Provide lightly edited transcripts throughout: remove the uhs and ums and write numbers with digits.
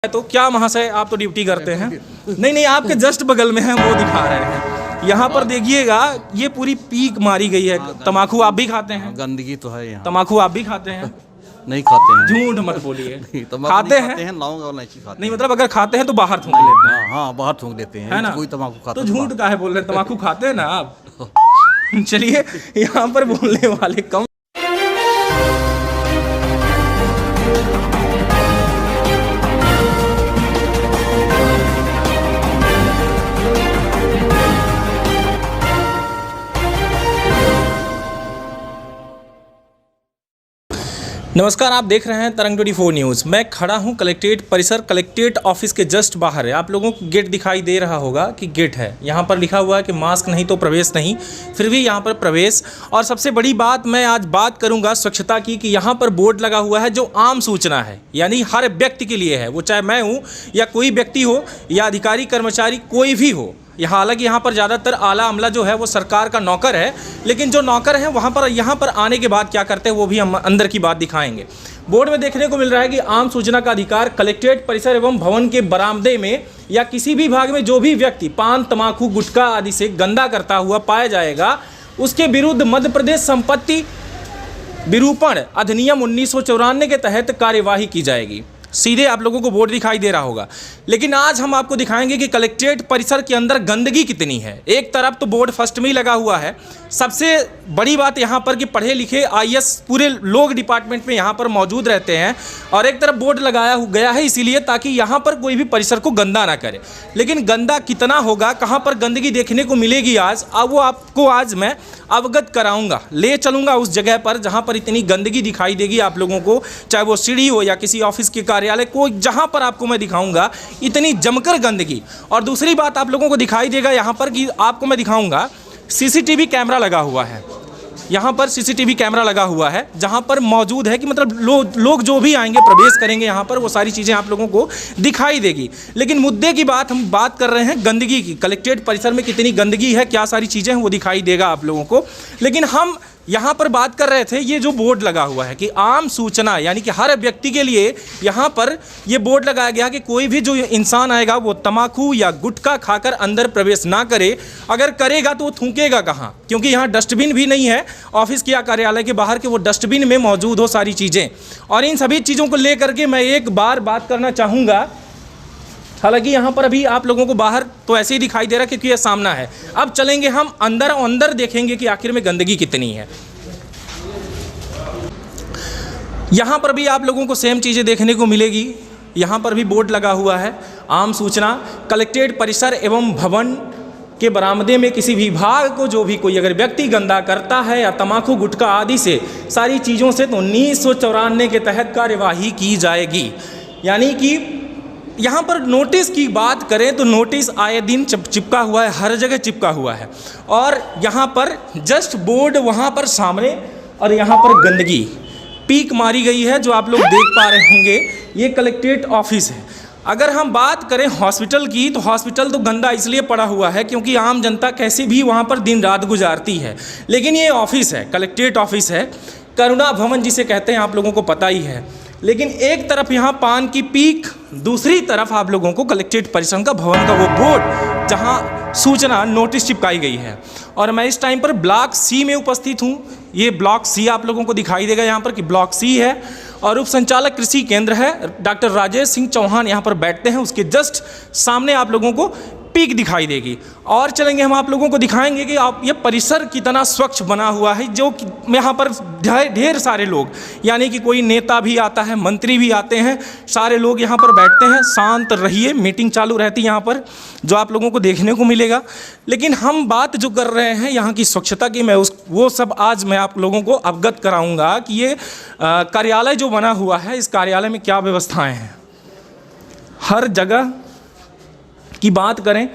तो क्या महाशय आप तो ड्यूटी करते हैं? नहीं, आपके जस्ट बगल में है वो दिखा रहे हैं। यहाँ पर देखिएगा ये पूरी पीक मारी गई है। तम्बाकू आप भी खाते हैं? गंदगी तो है यहाँ। तम्बाकू आप भी खाते हैं? नहीं खाते हैं। झूठ मत बोलिए। खाते हैं लौंग और इलायची खाते हैं। नहीं मतलब अगर खाते हैं तो बाहर थूक लेते हैं। हाँ बाहर थूक देते हैं, है ना? कोई तम्बाकू खाता तो झूठ काहे बोल रहे हैं? तम्बाकू खाते हैं ना आप? चलिए यहाँ पर बोलने वाले कम। नमस्कार, आप देख रहे हैं तरंग 24 न्यूज़। मैं खड़ा हूं कलेक्ट्रेट परिसर, कलेक्ट्रेट ऑफिस के जस्ट बाहर है। आप लोगों को गेट दिखाई दे रहा होगा कि गेट है। यहां पर लिखा हुआ है कि मास्क नहीं तो प्रवेश नहीं, फिर भी यहां पर प्रवेश। और सबसे बड़ी बात मैं आज बात करूंगा स्वच्छता की, कि यहां पर बोर्ड लगा हुआ है जो आम सूचना है, यानी हर व्यक्ति के लिए है, वो चाहे मैं हूँ या कोई व्यक्ति हो या अधिकारी कर्मचारी कोई भी हो। हालांकि यहाँ पर ज़्यादातर आला अमला जो है वो सरकार का नौकर है, लेकिन जो नौकर हैं वहाँ पर यहाँ पर आने के बाद क्या करते हैं वो भी हम अंदर की बात दिखाएंगे। बोर्ड में देखने को मिल रहा है कि आम सूचना का अधिकार, कलेक्ट्रेट परिसर एवं भवन के बरामदे में या किसी भी भाग में जो भी व्यक्ति पान, तम्बाकू, गुटखा आदि से गंदा करता हुआ पाया जाएगा, उसके विरुद्ध मध्य प्रदेश संपत्ति विरूपण अधिनियम 1994 के तहत कार्यवाही की जाएगी। सीधे आप लोगों को बोर्ड दिखाई दे रहा होगा, लेकिन आज हम आपको दिखाएंगे कि कलेक्ट्रेट परिसर के अंदर गंदगी कितनी है। एक तरफ तो बोर्ड फर्स्ट में ही लगा हुआ है। सबसे बड़ी बात यहाँ पर कि पढ़े लिखे आईएएस पूरे लोग डिपार्टमेंट में यहाँ पर मौजूद रहते हैं, और एक तरफ बोर्ड लगाया गया है इसीलिए ताकि यहाँ पर कोई भी परिसर को गंदा ना करे। लेकिन गंदा कितना होगा, कहाँ पर गंदगी देखने को मिलेगी आज, अब वो आपको आज मैं अवगत कराऊंगा, ले चलूँगा उस जगह पर जहाँ पर इतनी गंदगी दिखाई देगी आप लोगों को, चाहे वो सीढ़ी हो या किसी ऑफिस के कार्यालय को, जहाँ पर आपको मैं दिखाऊंगा इतनी जमकर गंदगी। और दूसरी बात आप लोगों को दिखाई देगा यहाँ पर कि आपको मैं दिखाऊंगा सीसीटीवी कैमरा लगा हुआ है। यहाँ पर सीसीटीवी कैमरा लगा हुआ है जहाँ पर मौजूद है कि मतलब लोग जो भी आएंगे प्रवेश करेंगे यहाँ पर वो सारी चीज़ें आप लोगों को दिखाई देगी। लेकिन मुद्दे की बात हम बात कर रहे हैं गंदगी की। कलेक्ट्रेट परिसर में कितनी गंदगी है, क्या सारी चीज़ें हैं वो दिखाई देगा आप लोगों को। लेकिन हम यहाँ पर बात कर रहे थे ये जो बोर्ड लगा हुआ है कि आम सूचना, यानी कि हर व्यक्ति के लिए यहाँ पर ये बोर्ड लगाया गया कि कोई भी जो इंसान आएगा वो तम्बाकू या गुटखा खाकर अंदर प्रवेश ना करे। अगर करेगा तो वो थूकेगा कहाँ, क्योंकि यहाँ डस्टबिन भी नहीं है ऑफिस के या कार्यालय के बाहर के वो डस्टबिन में मौजूद हो सारी चीज़ें। और इन सभी चीज़ों को लेकर के मैं एक बार बात करना चाहूँगा। हालांकि यहाँ पर अभी आप लोगों को बाहर तो ऐसे ही दिखाई दे रहा है क्योंकि ये सामना है। अब चलेंगे हम अंदर और अंदर देखेंगे कि आखिर में गंदगी कितनी है। यहाँ पर भी आप लोगों को सेम चीज़ें देखने को मिलेगी। यहाँ पर भी बोर्ड लगा हुआ है, आम सूचना, कलेक्ट्रेट परिसर एवं भवन के बरामदे में किसी भी भाग को जो भी कोई अगर व्यक्ति गंदा करता है या तम्बाकू, गुटखा आदि से सारी चीज़ों से तो 1994 के तहत कार्यवाही की जाएगी। यानी कि यहाँ पर नोटिस की बात करें तो नोटिस आए दिन चिपका हुआ है, हर जगह चिपका हुआ है। और यहाँ पर जस्ट बोर्ड वहाँ पर सामने, और यहाँ पर गंदगी पीक मारी गई है जो आप लोग देख पा रहे होंगे। ये कलेक्ट्रेट ऑफिस है। अगर हम बात करें हॉस्पिटल की तो हॉस्पिटल तो गंदा इसलिए पड़ा हुआ है क्योंकि आम जनता कैसे भी वहाँ पर दिन रात गुजारती है। लेकिन ये ऑफिस है, कलेक्ट्रेट ऑफिस है, करुणा भवन जिसे कहते हैं आप लोगों को पता ही है। लेकिन एक तरफ यहाँ पान की पीक, दूसरी तरफ आप लोगों को कलेक्ट्रेट परिसर का भवन का वो बोर्ड जहाँ सूचना नोटिस चिपकाई गई है। और मैं इस टाइम पर ब्लॉक सी में उपस्थित हूँ। ये ब्लॉक सी आप लोगों को दिखाई देगा यहाँ पर कि ब्लॉक सी है, और उप संचालक कृषि केंद्र है डॉक्टर राजेश सिंह चौहान यहाँ पर बैठते हैं। उसके जस्ट सामने आप लोगों को पीक दिखाई देगी। और चलेंगे हम आप लोगों को दिखाएंगे कि आप ये परिसर कितना स्वच्छ बना हुआ है, जो यहाँ पर ढेर सारे लोग, यानी कि कोई नेता भी आता है, मंत्री भी आते हैं, सारे लोग यहाँ पर बैठते हैं। शांत रहिए, मीटिंग चालू रहती है यहाँ पर जो आप लोगों को देखने को मिलेगा। लेकिन हम बात जो कर रहे हैं यहाँ की स्वच्छता की, वो सब आज मैं आप लोगों को अवगत कराऊँगा कि ये कार्यालय जो बना हुआ है इस कार्यालय में क्या व्यवस्थाएँ हैं। हर जगह की बात करें,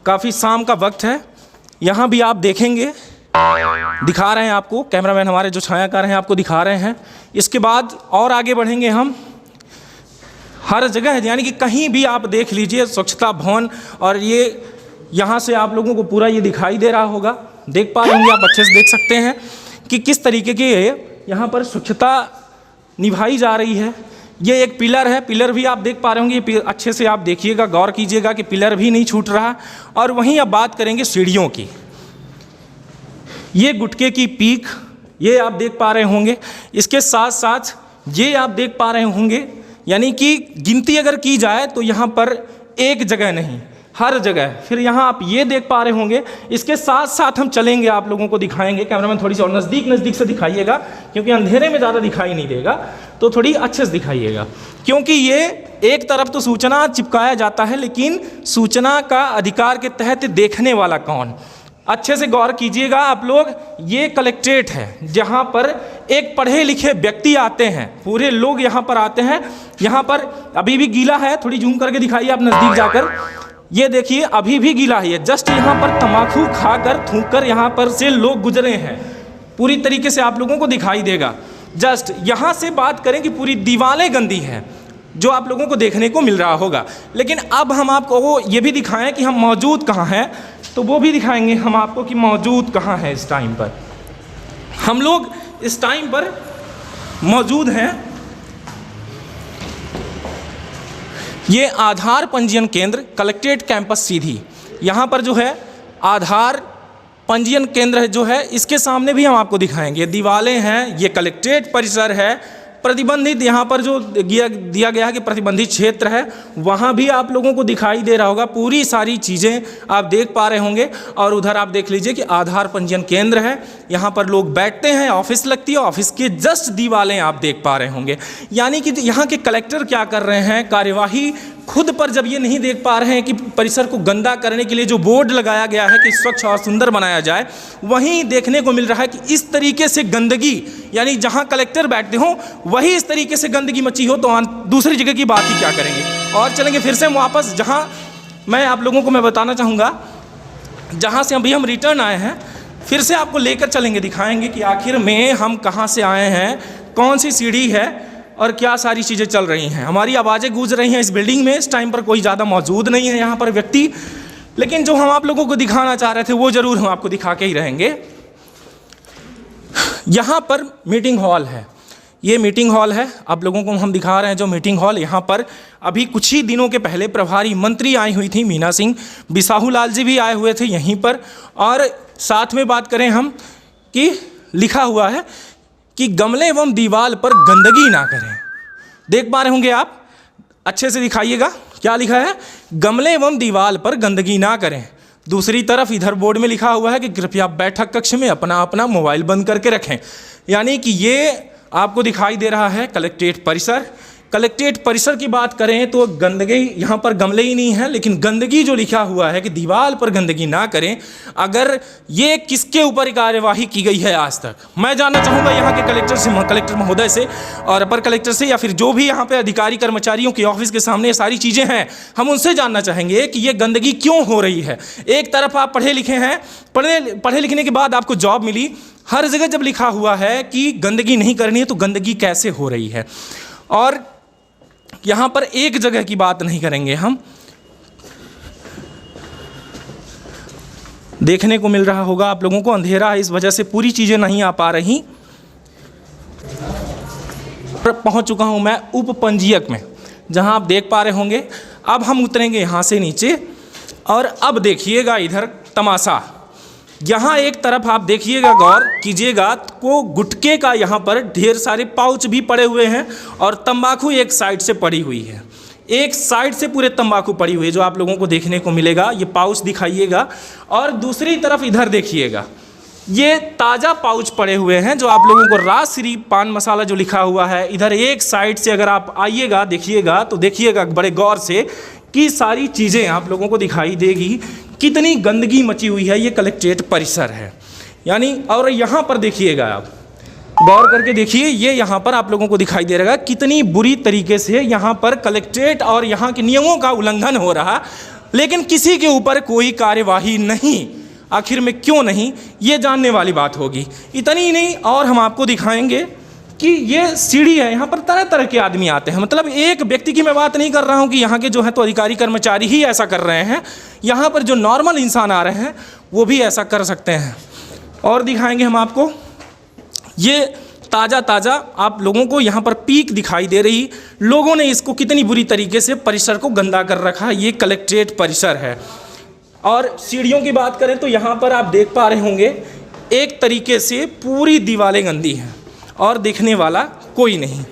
काफ़ी शाम का वक्त है, यहाँ भी आप देखेंगे, दिखा रहे हैं आपको, कैमरामैन हमारे जो छायाकार हैं आपको दिखा रहे हैं। इसके बाद और आगे बढ़ेंगे हम, हर जगह है, यानी कि कहीं भी आप देख लीजिए स्वच्छता भवन। और ये यहाँ से आप लोगों को पूरा ये दिखाई दे रहा होगा, देख पा रहे होंगे आप, अच्छे से देख सकते हैं कि किस तरीके के यहाँ पर स्वच्छता निभाई जा रही है। ये एक पिलर है, पिलर भी आप देख पा रहे होंगे, ये अच्छे से आप देखिएगा, गौर कीजिएगा कि पिलर भी नहीं छूट रहा। और वहीं अब बात करेंगे सीढ़ियों की। ये गुटके की पीक ये आप देख पा रहे होंगे, इसके साथ साथ ये आप देख पा रहे होंगे, यानी कि गिनती अगर की जाए तो यहाँ पर एक जगह नहीं, हर जगह। फिर यहाँ आप ये देख पा रहे होंगे, इसके साथ साथ हम चलेंगे, आप लोगों को दिखाएंगे। कैमरामैन थोड़ी सी और नज़दीक से दिखाइएगा, क्योंकि अंधेरे में ज़्यादा दिखाई नहीं देगा, तो थोड़ी अच्छे से दिखाइएगा। क्योंकि ये एक तरफ तो सूचना चिपकाया जाता है, लेकिन सूचना का अधिकार के तहत देखने वाला कौन? अच्छे से गौर कीजिएगा आप लोग। ये कलेक्ट्रेट है, जहाँ पर एक पढ़े लिखे व्यक्ति आते हैं, पूरे लोग यहाँ पर आते हैं। यहाँ पर अभी भी गीला है, थोड़ी जूम करके दिखाइए आप नज़दीक जाकर। ये देखिए अभी भी गीला है, जस्ट यहाँ पर तम्बाकू खाकर थूककर यहाँ पर से लोग गुजरे हैं, पूरी तरीके से आप लोगों को दिखाई देगा। जस्ट यहाँ से बात करें कि पूरी दीवारें गंदी हैं, जो आप लोगों को देखने को मिल रहा होगा। लेकिन अब हम आपको ये भी दिखाएं कि हम मौजूद कहाँ हैं, तो वो भी दिखाएंगे हम आपको कि मौजूद कहाँ है। इस टाइम पर हम लोग इस टाइम पर मौजूद हैं, ये आधार पंजीयन केंद्र कलेक्ट्रेट कैंपस सीधी। यहाँ पर जो है आधार पंजीयन केंद्र है जो है, इसके सामने भी हम आपको दिखाएंगे। दीवारें हैं, ये कलेक्ट्रेट परिसर है, प्रतिबंधित यहाँ पर जो दिया गया है कि प्रतिबंधित क्षेत्र है, वहाँ भी आप लोगों को दिखाई दे रहा होगा। पूरी सारी चीज़ें आप देख पा रहे होंगे। और उधर आप देख लीजिए कि आधार पंजीयन केंद्र है, यहाँ पर लोग बैठते हैं, ऑफिस लगती है, ऑफिस के जस्ट दीवारें आप देख पा रहे होंगे। यानी कि यहाँ के कलेक्टर क्या कर रहे हैं, कार्यवाही खुद पर जब ये नहीं देख पा रहे हैं कि परिसर को गंदा करने के लिए जो बोर्ड लगाया गया है कि स्वच्छ और सुंदर बनाया जाए, वहीं देखने को मिल रहा है कि इस तरीके से गंदगी, यानी जहां कलेक्टर बैठते हो वही इस तरीके से गंदगी मची हो, तो दूसरी जगह की बात ही क्या करेंगे। और चलेंगे फिर से वापस, जहां मैं आप लोगों को मैं बताना चाहूँगा, जहाँ से अभी हम रिटर्न आए हैं, फिर से आपको लेकर चलेंगे, दिखाएंगे कि आखिर में हम कहाँ से आए हैं, कौन सी सीढ़ी है और क्या सारी चीज़ें चल रही हैं। हमारी आवाज़ें गूंज रही हैं इस बिल्डिंग में। इस टाइम पर कोई ज़्यादा मौजूद नहीं है यहाँ पर व्यक्ति, लेकिन जो हम आप लोगों को दिखाना चाह रहे थे वो ज़रूर हम आपको दिखा के ही रहेंगे। यहाँ पर मीटिंग हॉल है, ये मीटिंग हॉल है, आप लोगों को हम दिखा रहे हैं जो मीटिंग हॉल। यहाँ पर अभी कुछ ही दिनों के पहले प्रभारी मंत्री आई हुई थी मीना सिंह, बिसाहू लाल जी भी आए हुए थे यहीं पर। और साथ में बात करें हम कि लिखा हुआ है कि गमले एवं दीवार पर गंदगी ना करें। देख पा रहे होंगे आप, अच्छे से दिखाइएगा क्या लिखा है, गमले एवं दीवार पर गंदगी ना करें। दूसरी तरफ इधर बोर्ड में लिखा हुआ है कि कृपया बैठक कक्ष में अपना अपना मोबाइल बंद करके रखें। यानी कि ये आपको दिखाई दे रहा है कलेक्ट्रेट परिसर। कलेक्ट्रेट परिसर की बात करें तो गंदगी, यहाँ पर गमले ही नहीं है, लेकिन गंदगी जो लिखा हुआ है कि दीवार पर गंदगी ना करें, अगर ये किसके ऊपर कार्यवाही की गई है आज तक, मैं जानना चाहूँगा यहाँ के कलेक्टर महोदय से और अपर कलेक्टर से, या फिर जो भी यहाँ पे अधिकारी कर्मचारियों के ऑफिस के सामने ये सारी चीज़ें हैं, हम उनसे जानना चाहेंगे कि ये गंदगी क्यों हो रही है। एक तरफ आप पढ़े लिखे हैं, पढ़े लिखने के बाद आपको जॉब मिली, हर जगह जब लिखा हुआ है कि गंदगी नहीं करनी है, तो गंदगी कैसे हो रही है। और यहाँ पर एक जगह की बात नहीं करेंगे हम, देखने को मिल रहा होगा आप लोगों को अंधेरा है, इस वजह से पूरी चीज़ें नहीं आ पा रही। पहुँच चुका हूँ मैं उप पंजीयक में, जहाँ आप देख पा रहे होंगे। अब हम उतरेंगे यहाँ से नीचे, और अब देखिएगा इधर तमाशा। यहाँ एक तरफ आप देखिएगा, गौर कीजिएगा, को गुटके का यहाँ पर ढेर सारे पाउच भी पड़े हुए हैं, और तंबाकू एक साइड से पड़ी हुई है, एक साइड से पूरे तंबाकू पड़ी हुई है जो आप लोगों को देखने को मिलेगा। ये पाउच दिखाइएगा, और दूसरी तरफ इधर देखिएगा, ये ताज़ा पाउच पड़े हुए हैं जो आप लोगों को राजश्री पान मसाला जो लिखा हुआ है। इधर एक साइड से अगर आप आइएगा देखिएगा तो देखिएगा बड़े गौर से कि सारी चीज़ें आप लोगों को दिखाई देगी, कितनी गंदगी मची हुई है। ये कलेक्ट्रेट परिसर है यानी, और यहाँ पर देखिएगा, आप गौर करके देखिए, ये यहाँ पर आप लोगों को दिखाई दे रहा है कितनी बुरी तरीके से यहाँ पर कलेक्ट्रेट और यहाँ के नियमों का उल्लंघन हो रहा, लेकिन किसी के ऊपर कोई कार्यवाही नहीं। आखिर में क्यों नहीं, ये जानने वाली बात होगी। इतनी ही नहीं, और हम आपको दिखाएंगे कि ये सीढ़ी है, यहाँ पर तरह तरह के आदमी आते हैं। मतलब एक व्यक्ति की मैं बात नहीं कर रहा हूँ कि यहाँ के जो है तो अधिकारी कर्मचारी ही ऐसा कर रहे हैं, यहाँ पर जो नॉर्मल इंसान आ रहे हैं वो भी ऐसा कर सकते हैं। और दिखाएंगे हम आपको, ये ताज़ा आप लोगों को यहाँ पर पीक दिखाई दे रही। लोगों ने इसको कितनी बुरी तरीके से परिसर को गंदा कर रखा। ये कलेक्ट्रेट परिसर है। और सीढ़ियों की बात करें तो यहाँ पर आप देख पा रहे होंगे एक तरीके से पूरी दीवारें गंदी हैं और देखने वाला कोई नहीं।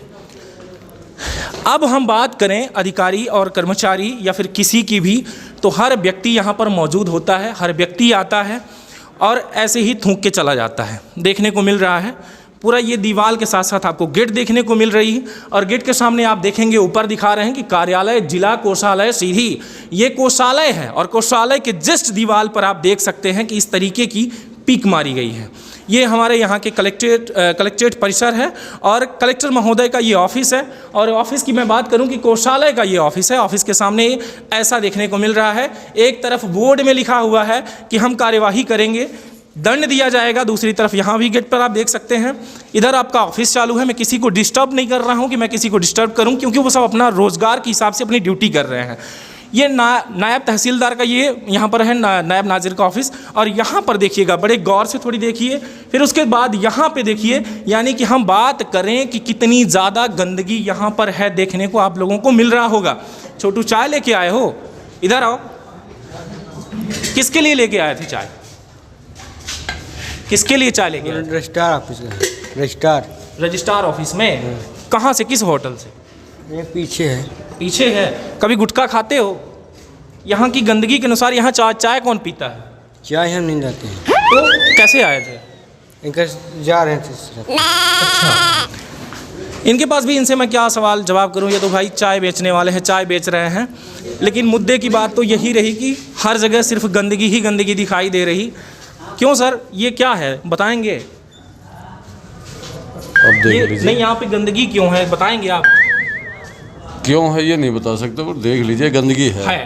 अब हम बात करें अधिकारी और कर्मचारी या फिर किसी की भी, तो हर व्यक्ति यहाँ पर मौजूद होता है। हर व्यक्ति आता है और ऐसे ही थूक के चला जाता है। देखने को मिल रहा है पूरा ये दीवार के साथ साथ आपको गेट देखने को मिल रही है। और गेट के सामने आप देखेंगे ऊपर दिखा रहे हैं कि कार्यालय जिला कोषालय सीधी। ये कोषालय है और कोषालय के जस्ट दीवार पर आप देख सकते हैं कि इस तरीके की पीक मारी गई है। ये हमारे यहाँ के कलेक्ट्रेट परिसर है और कलेक्टर महोदय का ये ऑफिस है। और ऑफिस की मैं बात करूँ कि कोषालय का ये ऑफिस है। ऑफिस के सामने ऐसा देखने को मिल रहा है। एक तरफ बोर्ड में लिखा हुआ है कि हम कार्यवाही करेंगे, दंड दिया जाएगा। दूसरी तरफ यहाँ भी गेट पर आप देख सकते हैं इधर आपका ऑफिस चालू है। मैं किसी को डिस्टर्ब नहीं कर रहा हूँ कि मैं किसी को डिस्टर्ब करूँ, क्योंकि वो सब अपना रोज़गार के हिसाब से अपनी ड्यूटी कर रहे हैं। ये नायब तहसीलदार का ये यहाँ पर है नायब नाजिर का ऑफिस। और यहाँ पर देखिएगा, बड़े गौर से थोड़ी देखिए, फिर उसके बाद यहाँ पे देखिए। यानी कि हम बात करें कि कितनी ज़्यादा गंदगी यहाँ पर है, देखने को आप लोगों को मिल रहा होगा। छोटू चाय लेके आए हो? इधर आओ। किसके लिए लेके आए थे चाय? किसके लिए चाय लेके आए? रजिस्ट्रार ऑफिस में। रजिस्ट्रार ऑफिस में? कहाँ से, किस होटल से? ये पीछे है। पीछे है। कभी गुटखा खाते हो? यहाँ की गंदगी के अनुसार यहाँ चाय कौन पीता है? चाय हम नहीं लाते हैं। तो कैसे आए थे? इनका जा रहे थे। अच्छा, इनके पास भी इनसे मैं क्या सवाल जवाब करूँ? ये तो भाई चाय बेचने वाले हैं, चाय बेच रहे हैं। लेकिन मुद्दे की बात तो यही रही कि हर जगह सिर्फ गंदगी ही गंदगी दिखाई दे रही। क्यों सर, ये क्या है, बताएंगे? अब देख लीजिए। नहीं, यहाँ पे गंदगी क्यों है, बताएंगे आप? क्यों है ये नहीं बता सकते, पर देख लीजिए गंदगी है।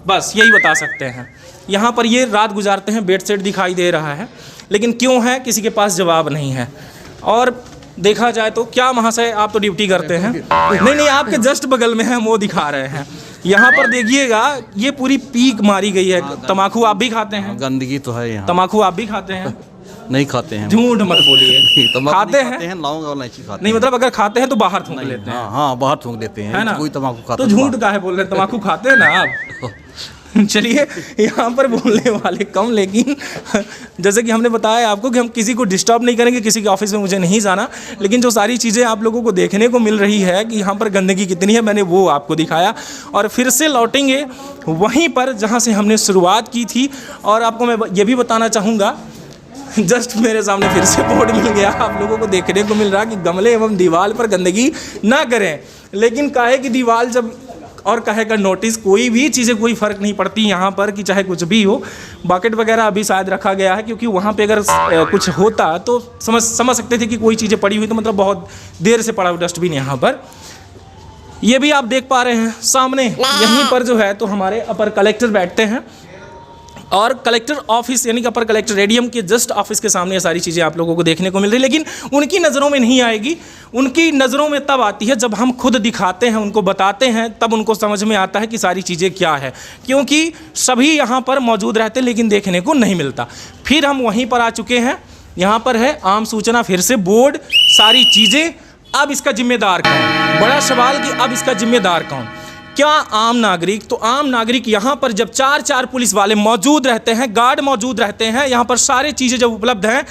बस यही बता सकते हैं। यहाँ पर ये रात गुजारते हैं, बेड सेट दिखाई दे रहा है, लेकिन क्यों है किसी के पास जवाब नहीं है। और देखा जाए तो क्या महाशय, आप तो ड्यूटी करते हैं? नहीं, आपके जस्ट बगल में है, वो दिखा रहे हैं। यहाँ पर देखिएगा ये पूरी पीक मारी गई है। तम्बाकू आप भी खाते हैं? गंदगी तो है यहाँ। तम्बाकू आप भी खाते हैं? नहीं खाते हैं। झूठ मत बोलिए। खाते हैं? लौंग और इलायची खाते हैं। नहीं, मतलब अगर खाते हैं तो बाहर थूक लेते हैं। हाँ, बाहर थूक देते हैं, है ना? कोई तम्बाकू खाता तो झूठ काहे बोल रहे हैं? तम्बाकू खाते हैं ना आप? चलिए, यहाँ पर बोलने वाले कम, लेकिन जैसे कि हमने बताया आपको कि हम किसी को डिस्टर्ब नहीं करेंगे, किसी के ऑफिस में मुझे नहीं जाना। लेकिन जो सारी चीज़ें आप लोगों को देखने को मिल रही है कि यहाँ पर गंदगी कितनी है, मैंने वो आपको दिखाया। और फिर से लौटेंगे वहीं पर जहाँ से हमने शुरुआत की थी। और आपको मैं ये भी बताना चाहूँगा, जस्ट मेरे सामने फिर से बोर्ड मिल गया, आप लोगों को देखने को मिल रहा कि गमले एवं दीवार पर गंदगी ना करें। लेकिन काहे की दीवार जब और कहे का नोटिस, कोई भी चीज़ें कोई फ़र्क नहीं पड़ती यहाँ पर कि चाहे कुछ भी हो। बकेट वगैरह अभी शायद रखा गया है, क्योंकि वहाँ पे अगर कुछ होता तो समझ सकते थे कि कोई चीज़ें पड़ी हुई, तो मतलब बहुत देर से पड़ा हुआ डस्टबिन यहाँ पर। ये भी आप देख पा रहे हैं सामने, यहीं पर जो है तो हमारे अपर कलेक्टर बैठते हैं। और कलेक्टर ऑफिस यानी कि अपर कलेक्टर एडीएम के जस्ट ऑफिस के सामने ये सारी चीज़ें आप लोगों को देखने को मिल रही। लेकिन उनकी नज़रों में नहीं आएगी। उनकी नज़रों में तब आती है जब हम खुद दिखाते हैं, उनको बताते हैं, तब उनको समझ में आता है कि सारी चीज़ें क्या है। क्योंकि सभी यहाँ पर मौजूद रहते हैं लेकिन देखने को नहीं मिलता। फिर हम वहीं पर आ चुके हैं। यहाँ पर है आम सूचना, फिर से बोर्ड, सारी चीज़ें। अब इसका जिम्मेदार कौन? बड़ा सवाल कि अब इसका जिम्मेदार कौन? क्या आम नागरिक? तो आम नागरिक यहाँ पर जब चार पुलिस वाले मौजूद रहते हैं, गार्ड मौजूद रहते हैं, यहाँ पर सारी चीज़ें जब उपलब्ध हैं,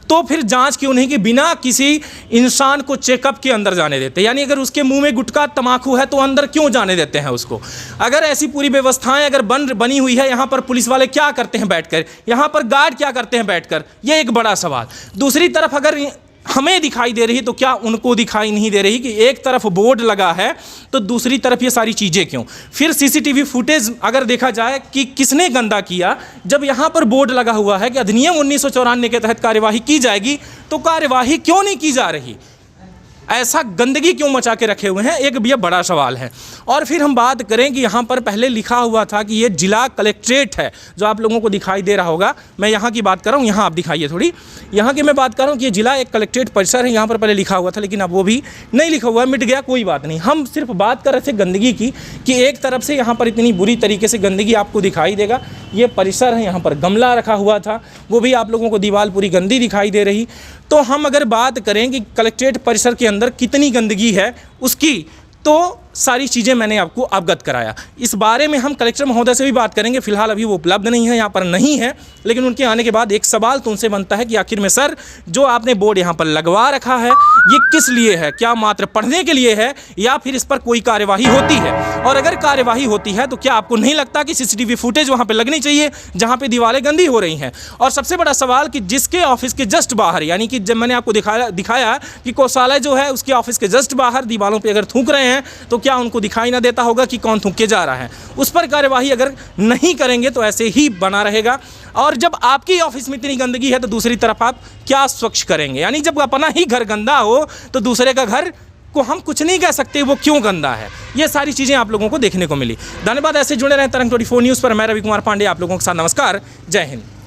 तो फिर जांच क्यों नहीं कि बिना किसी इंसान को चेकअप के अंदर जाने देते? यानी अगर उसके मुंह में गुटखा तम्बाकू है तो अंदर क्यों जाने देते हैं उसको? अगर ऐसी पूरी व्यवस्थाएं अगर बनी हुई है, यहाँ पर पुलिस वाले क्या करते हैं बैठकर? यहाँ पर गार्ड क्या करते हैं बैठकर? ये एक बड़ा सवाल। दूसरी तरफ अगर हमें दिखाई दे रही तो क्या उनको दिखाई नहीं दे रही कि एक तरफ बोर्ड लगा है तो दूसरी तरफ ये सारी चीज़ें क्यों? फिर सीसीटीवी फुटेज अगर देखा जाए कि किसने गंदा किया, जब यहाँ पर बोर्ड लगा हुआ है कि अधिनियम 1994 के तहत कार्यवाही की जाएगी, तो कार्यवाही क्यों नहीं की जा रही? ऐसा गंदगी क्यों मचा के रखे हुए हैं? एक ये बड़ा सवाल है। और फिर हम बात करें कि यहाँ पर पहले लिखा हुआ था कि ये जिला कलेक्ट्रेट है, जो आप लोगों को दिखाई दे रहा होगा। मैं यहाँ की बात कर रहा हूँ, यहाँ आप दिखाइए थोड़ी। यहाँ की मैं बात कर रहा हूँ कि ये जिला एक कलेक्ट्रेट परिसर है। यहाँ पर पहले लिखा हुआ था, लेकिन अब वो भी नहीं लिखा हुआ है, मिट गया, कोई बात नहीं। हम सिर्फ बात कर रहे थे गंदगी की कि एक तरफ से यहाँ पर इतनी बुरी तरीके से गंदगी आपको दिखाई देगा। ये परिसर है, यहाँ पर गमला रखा हुआ था, वो भी आप लोगों को दीवार पूरी गंदी दिखाई दे रही। तो हम अगर बात करें कि कलेक्ट्रेट परिसर के अंदर कितनी गंदगी है उसकी, तो सारी चीज़ें मैंने आपको अवगत कराया। इस बारे में हम कलेक्टर महोदय से भी बात करेंगे, फिलहाल अभी वो उपलब्ध नहीं है, यहाँ पर नहीं है, लेकिन उनके आने के बाद एक सवाल तो उनसे बनता है कि आखिर में सर जो आपने बोर्ड यहाँ पर लगवा रखा है ये किस लिए है, क्या मात्र पढ़ने के लिए है या फिर इस पर कोई कार्यवाही होती है, और अगर कार्यवाही होती है तो क्या आपको नहीं लगता कि CCTV फुटेज वहाँ पर लगनी चाहिए जहाँ पर दीवारें गंदी हो रही हैं। और सबसे बड़ा सवाल कि जिसके ऑफिस के जस्ट बाहर, यानी कि जब मैंने आपको दिखाया कि कोषालय जो है उसके ऑफिस के जस्ट बाहर दीवारों पर अगर थूक रहे हैं तो क्या उनको दिखाई ना देता होगा कि कौन थूक के जा रहा है। उस पर कार्यवाही अगर नहीं करेंगे तो ऐसे ही बना रहेगा। और जब आपकी ऑफिस में इतनी गंदगी है तो दूसरी तरफ आप क्या स्वच्छ करेंगे, यानी जब अपना ही घर गंदा हो तो दूसरे का घर को हम कुछ नहीं कह सकते वो क्यों गंदा है। ये सारी चीज़ें आप लोगों को देखने को मिली। धन्यवाद। ऐसे जुड़े रहें तरंग 24 न्यूज़ पर। मैं रवि कुमार पांडे आप लोगों के साथ। नमस्कार, जय हिंद।